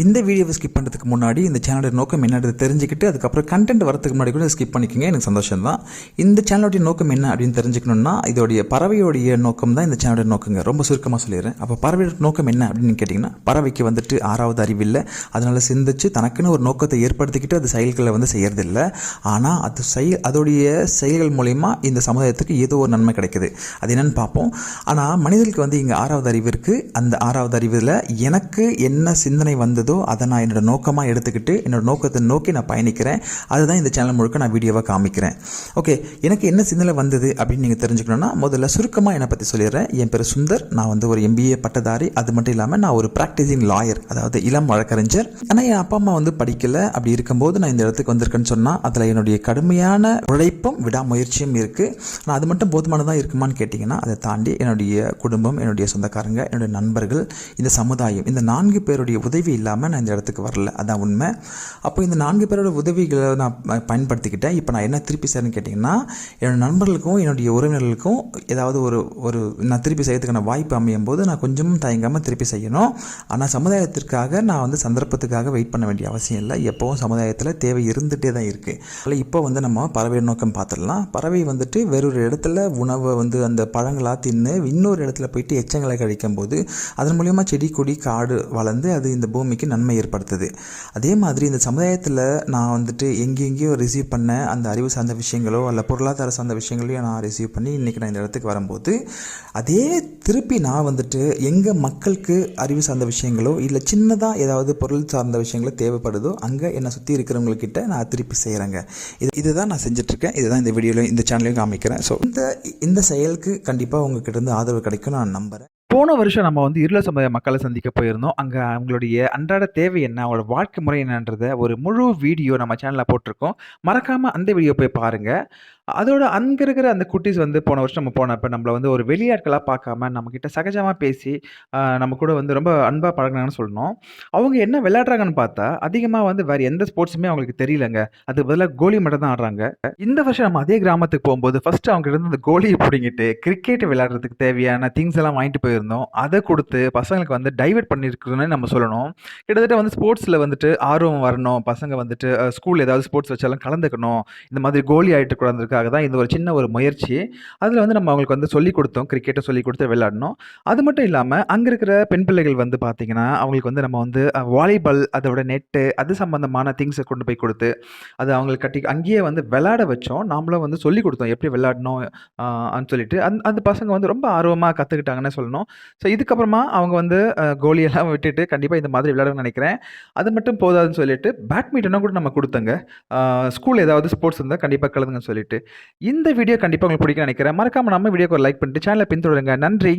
இந்த வீடியோவை ஸ்கிப் பண்ணுறதுக்கு முன்னாடி இந்த சேனலோட நோக்கம் என்னது தெரிஞ்சுக்கிட்டு அதுக்கப்புறம் கண்டென்ட் வரதுக்கு முன்னாடி கூட ஸ்கிப் பண்ணிக்கோங்க. எனக்கு சந்தோஷம் தான். இந்த சேனலோடைய நோக்கம் என்ன அப்படின்னு தெரிஞ்சுக்கணும்னா, இதோடைய பறவையோடைய நோக்கம் தான் இந்த சேனலோட நோக்கங்க. ரொம்ப சுருக்கமாக சொல்லிடுறேன். அப்போ பறவையோட நோக்கம் என்ன அப்படின்னு கேட்டிங்கன்னா, பறவைக்கு வந்துட்டு ஆறாவது அறிவில்லை, அதனால் சிந்திச்சு தனக்குன்னு ஒரு நோக்கத்தை ஏற்படுத்திக்கிட்டு அது செயல்களை வந்து செய்யறதில்லை. ஆனால் அதோடைய செயல்கள் மூலயமா இந்த சமுதாயத்துக்கு ஏதோ ஒரு நன்மை கிடைக்குது. அது என்னன்னு பார்ப்போம். ஆனால் மனிதர்களுக்கு வந்து இங்கே ஆறாவது அறிவு இருக்குது. அந்த ஆறாவது அறிவில் எனக்கு என்ன சிந்தனை வந்ததோ அதை நான் என்னோட நோக்கமாக எடுத்துக்கிட்டு என்னோட நோக்கத்தை நோக்கி நான் பயணிக்கிறேன். அதுதான் இந்த சேனல் முழுக்க நான் வீடியோவாக காமிக்கிறேன். ஓகே, எனக்கு என்ன சிந்தனை வந்தது அப்படின்னு நீங்கள் தெரிஞ்சுக்கணுன்னா, முதல்ல சுருக்கமாக என்னை பற்றி சொல்லிடுறேன். என் பேர் சுந்தர். நான் வந்து ஒரு MBA பட்டதாரி. அது மட்டும் இல்லாமல் நான் ஒரு ப்ராக்டிசிங் லாயர், அதாவது இளம் வழக்கறிஞர். ஆனால் என் அப்பா அம்மா வந்து படிக்கலை. அப்படி இருக்கும்போது நான் இந்த இடத்துக்கு வந்திருக்கேன்னு சொன்னால் அதில் என்னுடைய கடுமையான உழைப்பும் விடாமுயற்சியும் இருக்குது. ஆனால் அது மட்டும் போதுமானதாக இருக்குமான்னு கேட்டிங்கன்னா, அதை தாண்டி என்னுடைய குடும்பம், என்னுடைய சொந்தக்காரங்க, என்னுடைய நண்பர்கள், இந்த சமுதாயம், இந்த 4 பேருடைய உதவி இல்லாமல் நான் இந்த இடத்துக்கு வரல. அதான் உண்மை. அப்போ இந்த 4 பேரோட உதவிகளை நான் பயன்படுத்திக்கிட்டேன். இப்போ நான் என்ன திருப்பி செய்யணும்னு கேட்டிங்கன்னா, என்னோட நண்பர்களுக்கும் என்னுடைய உறவினர்களுக்கும் ஏதாவது ஒரு நான் திருப்பி செய்யறதுக்கான வாய்ப்பு அமையும் போது நான் கொஞ்சமும் தயங்காமல் திருப்பி செய்யணும். ஆனால் சமுதாயத்திற்காக நான் வந்து சந்தர்ப்பத்துக்காக வெயிட் பண்ண வேண்டிய அவசியம் இல்லை. எப்போவும் சமுதாயத்தில் தேவை இருந்துகிட்டே தான் இருக்குது. அதில் இப்போ வந்து நம்ம பறவை நோக்கம் பார்த்துடலாம். பறவை வந்துட்டு வேறொரு இடத்துல உணவை வந்து அந்த பழங்களாக தின்னு இன்னொரு இடத்துல போயிட்டு எச்சங்களை கழிக்கும் போது அதன் மூலியமாக செடி கொடி காடு வளர்ந்து அது இந்த பூமிக்கு நன்மை ஏற்படுத்துது. அதே மாதிரி இந்த சமுதாயத்தில் நான் வந்துட்டு எங்கெங்கேயோ ரிசீவ் பண்ண அந்த அறிவு சார்ந்த விஷயங்களோ அல்ல பொருளாதார சார்ந்த விஷயங்களையும் நான் ரிசீவ் பண்ணி இன்றைக்கி நான் இந்த இடத்துக்கு வரும்போது அதே திருப்பி நான் வந்துட்டு எங்கள் மக்களுக்கு அறிவு சார்ந்த விஷயங்களோ இல்லை சின்னதாக ஏதாவது பொருள் சார்ந்த விஷயங்களோ தேவைப்படுதோ அங்கே என்னை சுற்றி இருக்கிறவங்கக்கிட்ட நான் திருப்பி செய்கிறேங்க. இதுதான் நான் செஞ்சிட்ருக்கேன். இதுதான் இந்த வீடியோவில் இந்த சேனலையும் காமிக்கிறேன். ஸோ இந்த செயலுக்கு கண்டிப்பாக உங்ககிட்ட இருந்து ஆதரவு கிடைக்கும் நான் நம்புகிறேன். போன வருஷம் நம்ம வந்து இருள சமுதாய மக்களை சந்திக்க போயிருந்தோம். அங்கே அவங்களுடைய அன்றாட தேவை என்ன, அவங்களோட வாழ்க்கை முறை என்னன்றத ஒரு முழு வீடியோ நம்ம சேனலில் போட்டிருக்கோம். மறக்காமல் அந்த வீடியோ போய் பாருங்கள். அதோட அங்கே இருக்கிற அந்த குட்டீஸ் வந்து போன வருஷம் நம்ம போனப்போ நம்மளை வந்து ஒரு வெளியாட்களாக பார்க்காம நம்மக்கிட்ட சகஜமாக பேசி நம்ம கூட வந்து ரொம்ப அன்பாக பழகினாங்கன்னு சொல்லணும். அவங்க என்ன விளையாடுறாங்கன்னு பார்த்தா அதிகமாக வந்து வேறு எந்த ஸ்போர்ட்ஸுமே அவங்களுக்கு தெரியலங்க. அதுக்கு பதிலாக கோலி மட்டும் தான் ஆடுறாங்க. இந்த வருஷம் நம்ம அதே கிராமத்துக்கு போகும்போது ஃபஸ்ட்டு அவங்க இருந்து அந்த கோலியை பிடிங்கிட்டு கிரிக்கெட் விளையாடுறதுக்கு தேவையான திங்ஸ் எல்லாம் வாங்கிட்டு போயிருந்தோம். அதை கொடுத்து பசங்களுக்கு வந்து டைவர்ட் பண்ணியிருக்குன்னு நம்ம சொல்லணும். கிட்டத்தட்ட வந்து ஸ்போர்ட்ஸில் வந்துட்டு ஆர்வம் வரணும், பசங்க வந்துட்டு ஸ்கூல் ஏதாவது ஸ்போர்ட்ஸ் வச்சாலும் கலந்துக்கணும், இந்த மாதிரி கோலி ஆகிட்டு கூடாதுக்காக தான் இந்த ஒரு சின்ன ஒரு முயற்சி. அதில் வந்து நம்ம அவங்களுக்கு வந்து சொல்லிக் கொடுத்தோம், கிரிக்கெட்டை சொல்லிக் கொடுத்து விளையாடணும். அது மட்டும் இல்லாமல் அங்கே இருக்கிற பெண் பிள்ளைகள் வந்து பார்த்திங்கன்னா அவங்களுக்கு வந்து நம்ம வந்து வாலிபால் அதோட நெட்டு அது சம்மந்தமான திங்ஸை கொண்டு போய் கொடுத்து அது அவங்களுக்கு கட்டி அங்கேயே வந்து விளையாட வச்சோம். நாமளும் வந்து சொல்லிக் கொடுத்தோம் எப்படி விளையாடணும் அப்படின்னு சொல்லிட்டு அந்த பசங்க வந்து ரொம்ப ஆர்வமாக கற்றுக்கிட்டாங்கன்னு சொல்லணும். ஸோ இதுக்கப்புறமா அவங்க வந்து கோலியெல்லாம் விட்டுட்டு கண்டிப்பாக இந்த மாதிரி விளையாடணும்னு நினைக்கிறேன். அது மட்டும் போதாதுன்னு சொல்லிட்டு பேட்மிண்டனும் கூட நம்ம கொடுத்தோங்க. ஸ்கூல் ஏதாவது ஸ்போர்ட்ஸ் இருந்தால் கண்டிப்பாக கலந்துங்கன்னு சொல்லிட்டு. இந்த வீடியோ கண்டிப்பாக உங்களுக்கு பிடிக்கும்னு நினைக்கிறேன். மறக்காமல் நம்ம வீடியோக்கு ஒரு லைக் பண்ணிட்டு சேனலை பின்தொடருங்க. நன்றி.